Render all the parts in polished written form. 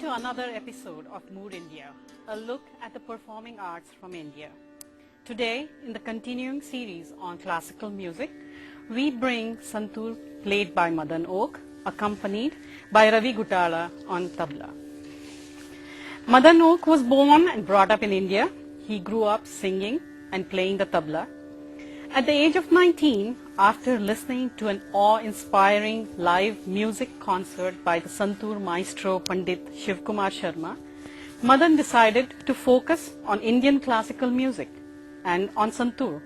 to another episode of Mood India, a look at the performing arts from India. Today, in the continuing series on classical music, we bring Santoor played by Madan Oak, accompanied by Ravi Gutala on Tabla. Madan Oak was born and brought up in India. He grew up singing and playing the tabla. At the age of 19, after listening to an awe-inspiring live music concert by the Santoor maestro Pandit Shivkumar Sharma, Madan decided to focus on Indian classical music and on Santoor.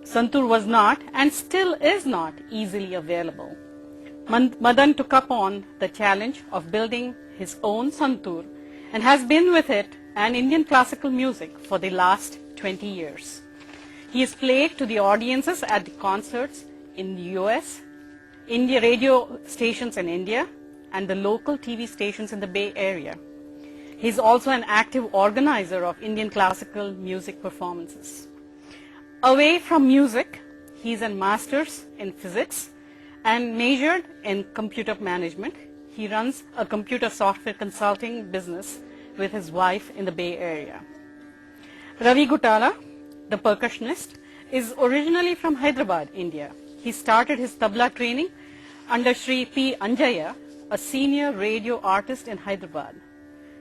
Santoor was not and still is not easily available. Madan took up on the challenge of building his own Santoor and has been with it and Indian classical music for the last 20 years. He has played to the audiences at the concerts in the US, India radio stations in India, and the local TV stations in the Bay Area. He is also an active organizer of Indian classical music performances. Away from music, he is a master's in physics and majored in computer management. He runs a computer software consulting business with his wife in the Bay Area. Ravi Gutala, the percussionist, is originally from Hyderabad, India. He started his tabla training under Sri P. Anjaya, a senior radio artist in Hyderabad.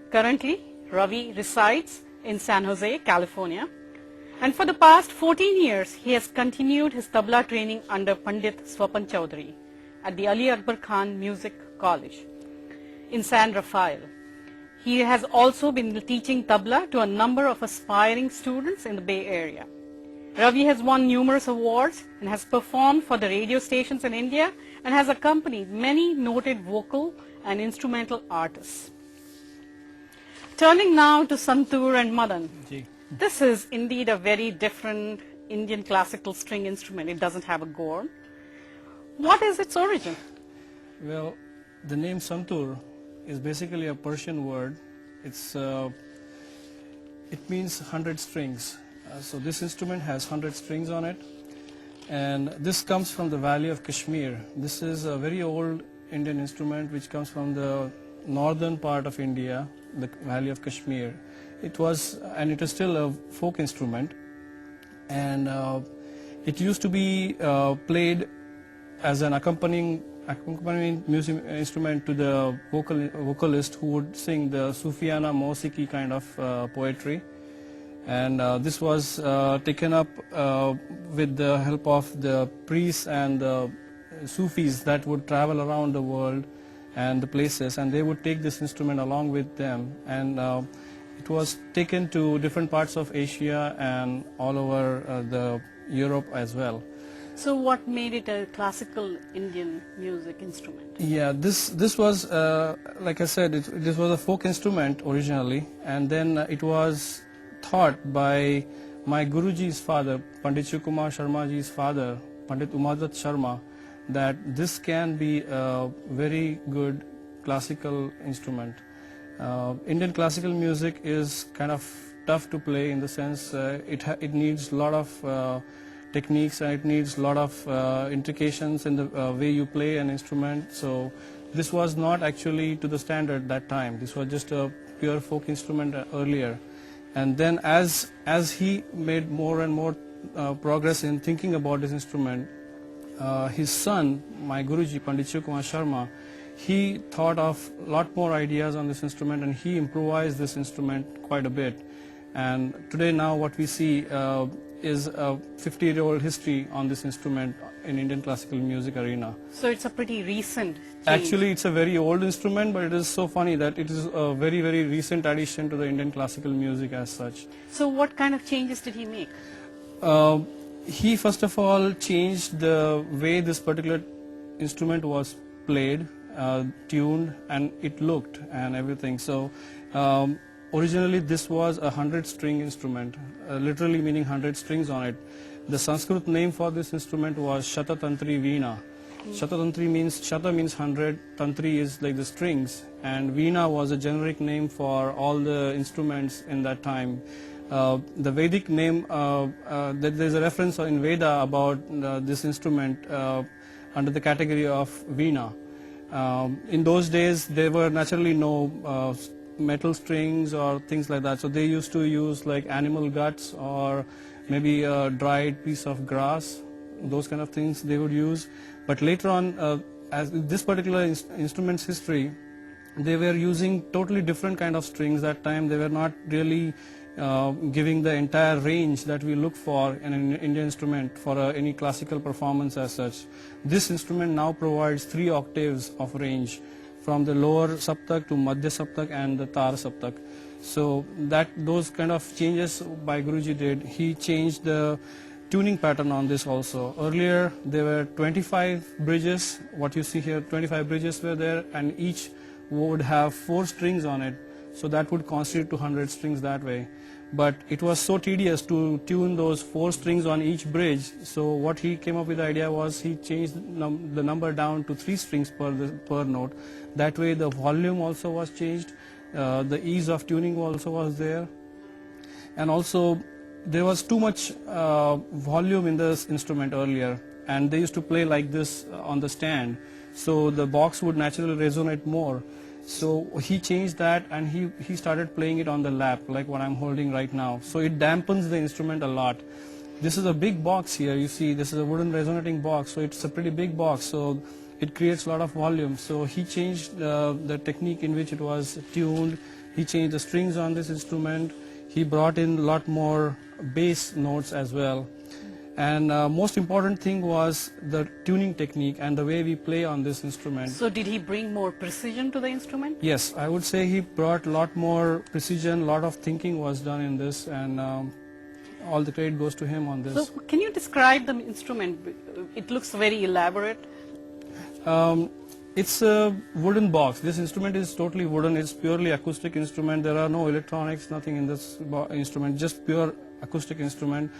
Currently, Ravi resides in San Jose, California, and for the past 14 years, he has continued his tabla training under Pandit Swapan Chaudhary at the Ali Akbar Khan Music College in San Rafael. He has also been teaching tabla to a number of aspiring students in the Bay Area. Ravi has won numerous awards and has performed for the radio stations in India and has accompanied many noted vocal and instrumental artists. Turning now to Santoor and Madan. This is indeed a very different Indian classical string instrument. It doesn't have a gourd. What is its origin? Well, the name Santoor is basically a Persian word. It means 100 strings. So this instrument has 100 strings on it, and this comes from the valley of Kashmir. This is a very old Indian instrument which comes from the northern part of India, the valley of Kashmir. It was, and it is still a folk instrument, and it used to be played as an accompanying music instrument to the vocalist who would sing the Sufiana Mosiki kind of poetry. And this was taken up with the help of the priests and the Sufis that would travel around the world and the places, and they would take this instrument along with them, and it was taken to different parts of Asia and all over the Europe as well. So what made it a classical Indian music instrument? Yeah, this was, like I said, this was a folk instrument originally, and then it was taught by my Guruji's father, Pandit Shivkumar Sharmaji's father, Pandit Umadat Sharma, that this can be a very good classical instrument. Indian classical music is kind of tough to play in the sense it needs a lot of techniques, and it needs a lot of intrications in the way you play an instrument. So this was not actually to the standard that time. This was just a pure folk instrument earlier. And then as he made more and more progress in thinking about this instrument, his son, my Guruji, Pandit Shivkumar Sharma, he thought of a lot more ideas on this instrument, and he improvised this instrument quite a bit. And today now what we see is a 50-year-old history on this instrument in Indian classical music arena. So it's a pretty recent change. Actually, it's a very old instrument, but it is so funny that it is a very, very recent addition to the Indian classical music as such. So what kind of changes did he make? He first of all changed the way this particular instrument was played, tuned, and it looked and everything. So originally this was a 100-string instrument, literally meaning 100 strings on it. The Sanskrit name for this instrument was Shatatantri Veena. Shatatantri means, Shata means 100, Tantri is like the strings, and Veena was a generic name for all the instruments in that time. The Vedic name, there's a reference in Veda about this instrument under the category of Veena. In those days, there were naturally no metal strings or things like that. So they used to use like animal guts or maybe a dried piece of grass, those kind of things they would use. But later on, as this particular instrument's history, they were using totally different kind of strings. That time they were not really giving the entire range that we look for in an Indian instrument for any classical performance as such. This instrument now provides 3 octaves of range from the lower saptak to madhya saptak and the tar saptak. So those kind of changes by Guruji did. He changed the tuning pattern on this also. Earlier there were 25 bridges, what you see here, 25 bridges were there, and each would have 4 strings on it. So that would constitute 200 strings that way. But it was so tedious to tune those 4 strings on each bridge. So what he came up with the idea was he changed the number down to 3 strings per note. That way the volume also was changed, the ease of tuning also was there, and also there was too much volume in this instrument earlier, and they used to play like this on the stand. So the box would naturally resonate more. So he changed that, and he started playing it on the lap like what I'm holding right now. So it dampens the instrument a lot. This is a big box here, you see, this is a wooden resonating box, so it's a pretty big box, so it creates a lot of volume. So he changed the technique in which it was tuned. He changed the strings on this instrument. He brought in a lot more bass notes as well. And most important thing was the tuning technique and the way we play on this instrument. So did he bring more precision to the instrument? Yes, I would say he brought a lot more precision, a lot of thinking was done in this, and all the credit goes to him on this. So can you describe the instrument? It looks very elaborate. It's a wooden box. This instrument is totally wooden. It's purely acoustic instrument. There are no electronics, nothing in this instrument, just pure acoustic instrument.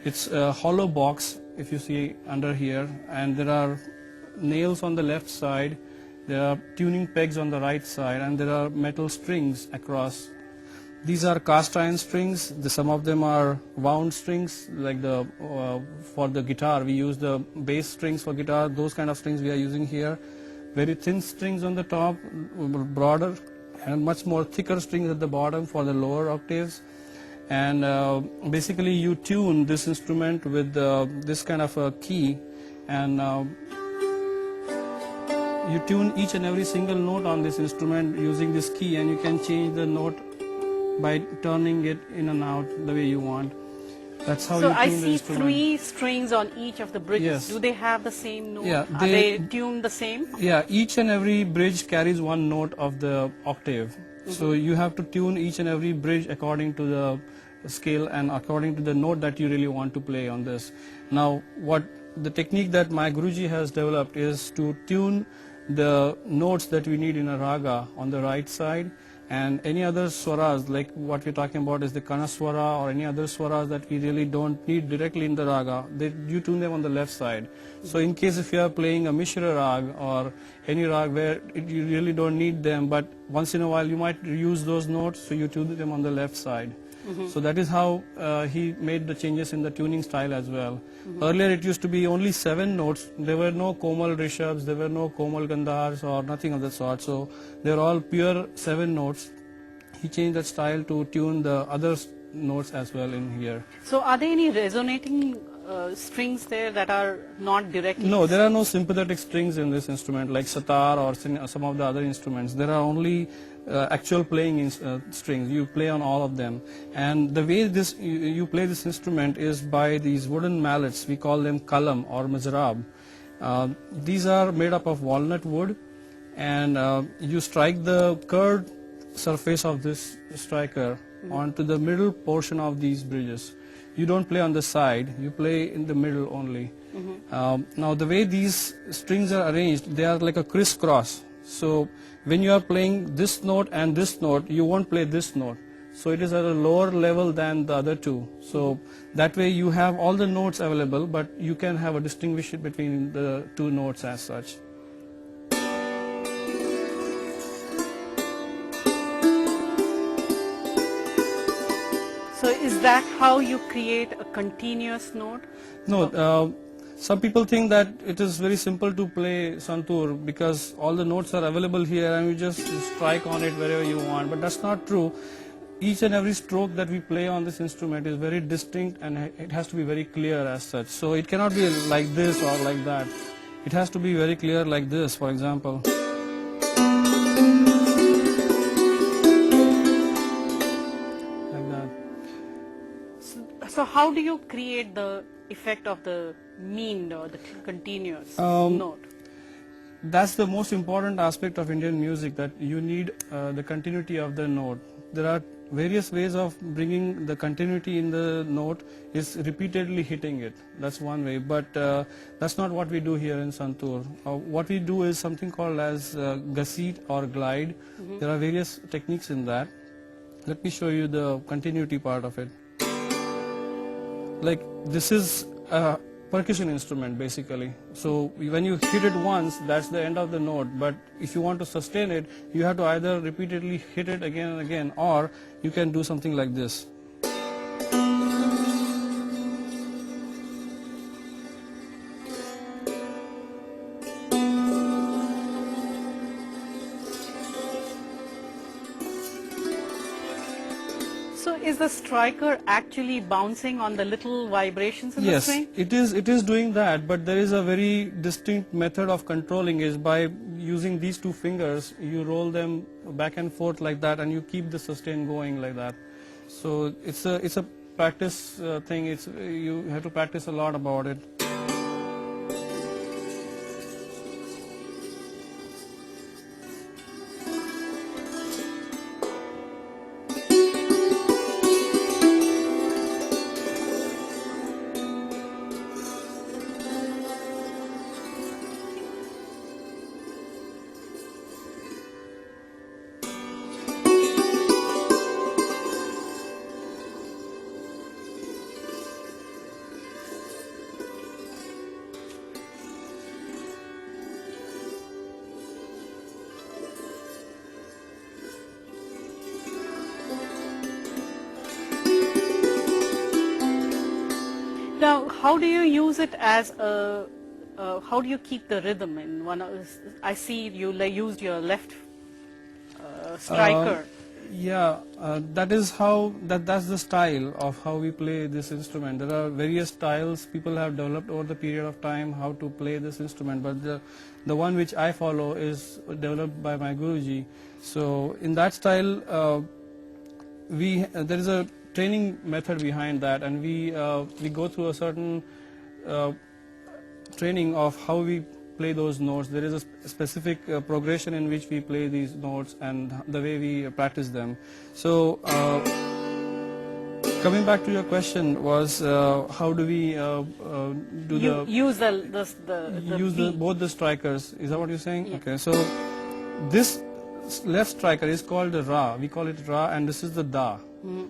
It's a hollow box, if you see under here, and there are nails on the left side, there are tuning pegs on the right side, and there are metal strings across. These are cast iron strings. Some of them are wound strings, like for the guitar. We use the bass strings for guitar. Those kind of strings we are using here. Very thin strings on the top, broader, and much more thicker strings at the bottom for the lower octaves. And basically you tune this instrument with this kind of a key, and you tune each and every single note on this instrument using this key, and you can change the note by turning it in and out the way you want. That's how so you tune I the see instrument. 3 strings on each of the bridges. Yes. Do they have the same note? Yeah, Are they tuned the same? Yeah, each and every bridge carries 1 note of the octave. So you have to tune each and every bridge according to the scale and according to the note that you really want to play on this. Now, what the technique that my Guruji has developed is to tune the notes that we need in a raga on the right side, and any other swaras, like what we're talking about is the kanaswara or any other swaras that we really don't need directly in the raga, you tune them on the left side. So in case if you are playing a Mishra rag or any rag where you really don't need them, but once in a while you might use those notes, so you tune them on the left side. So that is how he made the changes in the tuning style as well. Earlier it used to be only 7 notes. There were no komal rishabs, there were no komal gandhars or nothing of that sort. So they were all pure 7 notes. He changed that style to tune the other notes as well in here. So are there any resonating strings there that are not directly? No, there are no sympathetic strings in this instrument like satar or some of the other instruments. There are only actual playing strings. You play on all of them, and the way you play this instrument is by these wooden mallets. We call them kalam or mizrab. These are made up of walnut wood, and you strike the curved surface of this striker onto the middle portion of these bridges. You don't play on the side, you play in the middle only. Now the way these strings are arranged, they are like a crisscross. So when you are playing this note and this note, you won't play this note. So it is at a lower level than the other two. So that way you have all the notes available, but you can have a distinction between the 2 notes as such. So is that how you create a continuous note? No, Some people think that it is very simple to play Santoor because all the notes are available here and you just strike on it wherever you want, but that's not true. Each and every stroke that we play on this instrument is very distinct and it has to be very clear as such. So it cannot be like this or like that. It has to be very clear like this, for example. Like that. So how do you create the effect of the mean or the continuous note? That's the most important aspect of Indian music, that you need the continuity of the note. There are various ways of bringing the continuity in the note is repeatedly hitting it. That's one way, but that's not what we do here in Santoor. What we do is something called as gusset or glide. There are various techniques in that. Let me show you the continuity part of it. Like this is a percussion instrument basically. So when you hit it once, that's the end of the note, but if you want to sustain it, you have to either repeatedly hit it again and again, or you can do something like this. So is the striker actually bouncing on the little vibrations in the string? Yes, it is doing that, but there is a very distinct method of controlling is by using these two fingers, you roll them back and forth like that and you keep the sustain going like that. So it's a practice thing, you have to practice a lot about it. Now, how do you use it as a, how do you keep the rhythm in one of, I see you used your left striker. That's the style of how we play this instrument. There are various styles people have developed over the period of time how to play this instrument, but the one which I follow is developed by my Guruji. So in that style, there is a training method behind that, and we go through a certain training of how we play those notes. There is a specific progression in which we play these notes and the way we practice them. So coming back to your question was how do we use both the strikers? Is that what you're saying? Yeah. Okay, so this left striker is called the Ra. We call it Ra, and this is the Da.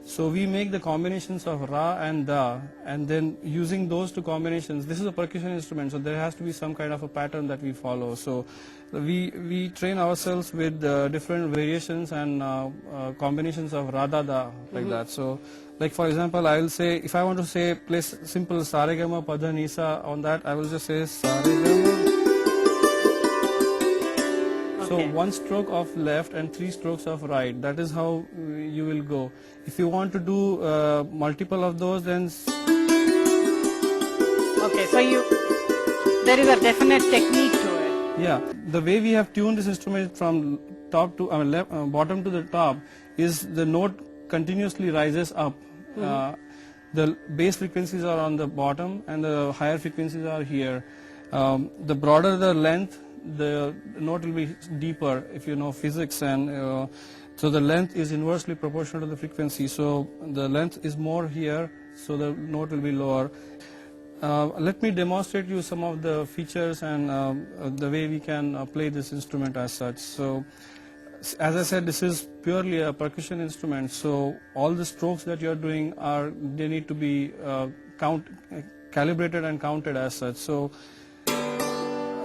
So we make the combinations of Ra and Da, and then using those two combinations, this is a percussion instrument, so there has to be some kind of a pattern that we follow. So we train ourselves with different variations and combinations of Ra Da Da, like that. So like for example, I will say, if I want to say play simple Saregama Pada Nisa on that, I will just say Saregama. So one stroke of left and 3 strokes of right. That is how you will go. If you want to do multiple of those, then okay. So there is a definite technique to it. Yeah, the way we have tuned this instrument from top to bottom to the top is the note continuously rises up. The bass frequencies are on the bottom and the higher frequencies are here. The broader the length, the note will be deeper, if you know physics, and so the length is inversely proportional to the frequency. So the length is more here, so the note will be lower. Let me demonstrate you some of the features and the way we can play this instrument as such. So as I said, this is purely a percussion instrument, so all the strokes that you are doing they need to be calibrated and counted as such. So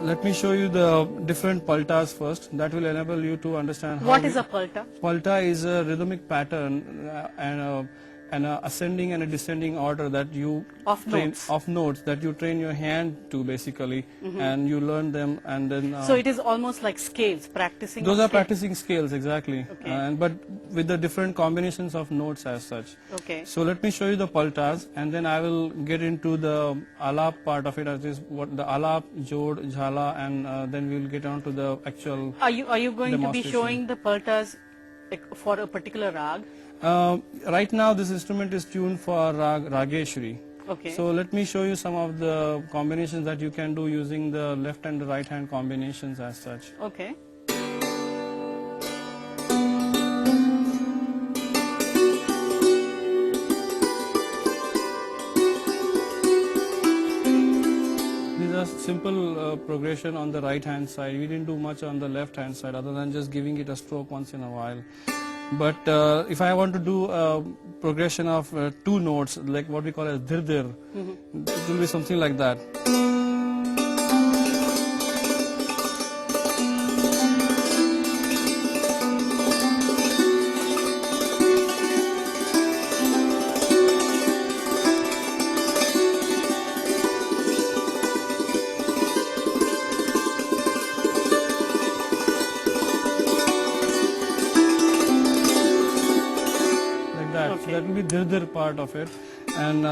let me show you the different paltas first. That will enable you to understand how. What is a palta? Palta is a rhythmic pattern, and ascending and a descending order that you Of train notes. of notes that you train your hand to basically, and you learn them, and then So it is almost like scales, practicing. those of are scales. practicing scales exactly, Okay. and but with the different combinations of notes as such. Okay. So let me show you the paltas, and then I will get into the alap part of it, as is what the alap, jod, jhala, and then we will get on to the actual. Are you going to be demonstration. showing the paltas for a particular rag? Right now this instrument is tuned for Rageshri. Okay. So let me show you some of the combinations that you can do using the left and the right hand combinations as such. Okay. These are simple progression on the right hand side. We didn't do much on the left hand side other than just giving it a stroke once in a while. But if I want to do a progression of 2 notes, like what we call as dhir, it will be something like that. Like that. Okay. So that will be dhir part of it. And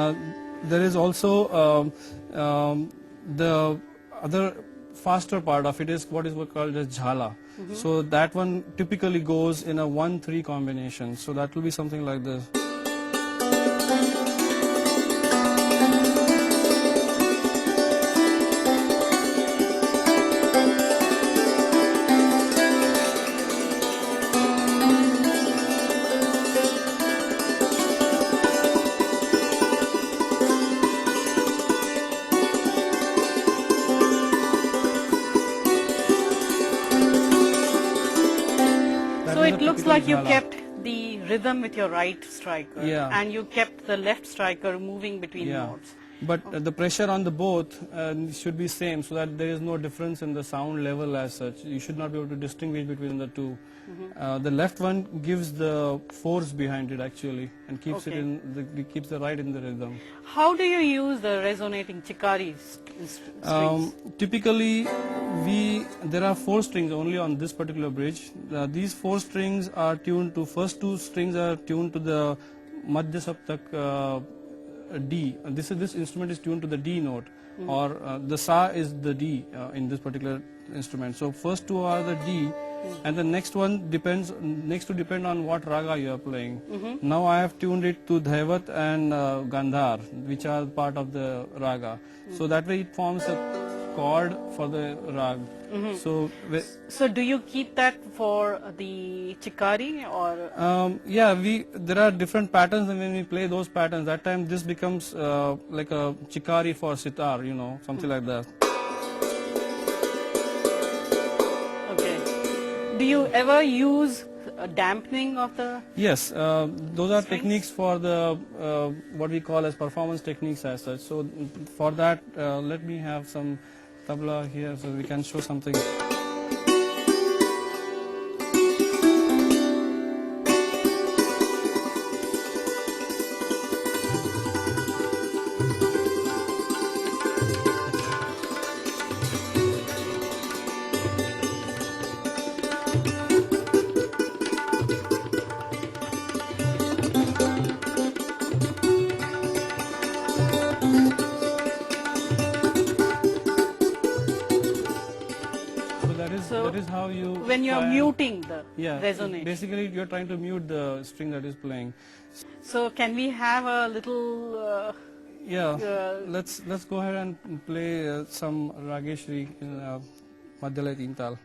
there is also the other faster part of it is what is called as jhala. So that one typically goes in a 1-3 combination. So that will be something like this. That So is a it looks typical like you jhala. kept the rhythm with your right striker, Yeah. and you kept the left striker moving between notes. But the pressure on the both should be same, so that there is no difference in the sound level as such. You should not be able to distinguish between the two. The left one gives the force behind it actually, and keeps Okay. it in keeps the right in the rhythm. How do you use the resonating chikari strings? Typically, there are 4 strings only on this particular bridge. These 4 strings are tuned to, first 2 strings are tuned to the Madhya Saptak D. This instrument is tuned to the D note, or the Sa is the D in this particular instrument. So first 2 are the D, and the next one depend on what raga you are playing. Now I have tuned it to Dhaivat and Gandhar, which are part of the raga. So that way it forms a chord for the rag. So So do you keep that for the chikari or? yeah, there are different patterns, and when we play those patterns, that time this becomes like a chikari for sitar, something like that. Okay. Do you ever use a dampening of the? Yes, those are Strings? techniques for the what we call as performance techniques as such. So for that, let me have some tabla here so we can show something. So that is how you. When you are try and- muting the Yeah, resonation. basically you're trying to mute the string that is playing. So can we have a little? Yeah, let's go ahead and play some Rageshri in Madhyalaya Teen Tal.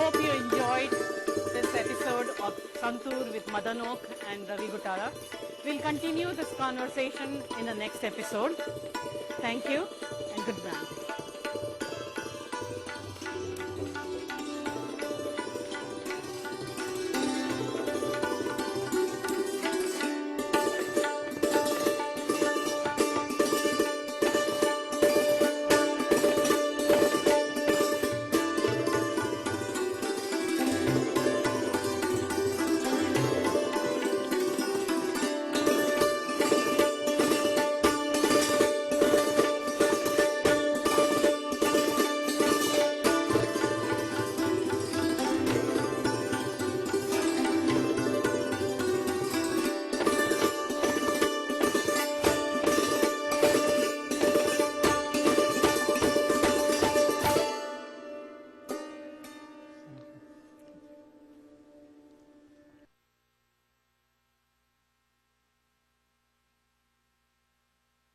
Hope you enjoyed this episode of Santoor with Madan Oak and Ravi Gutala. We'll continue this conversation in the next episode. Thank you and goodbye.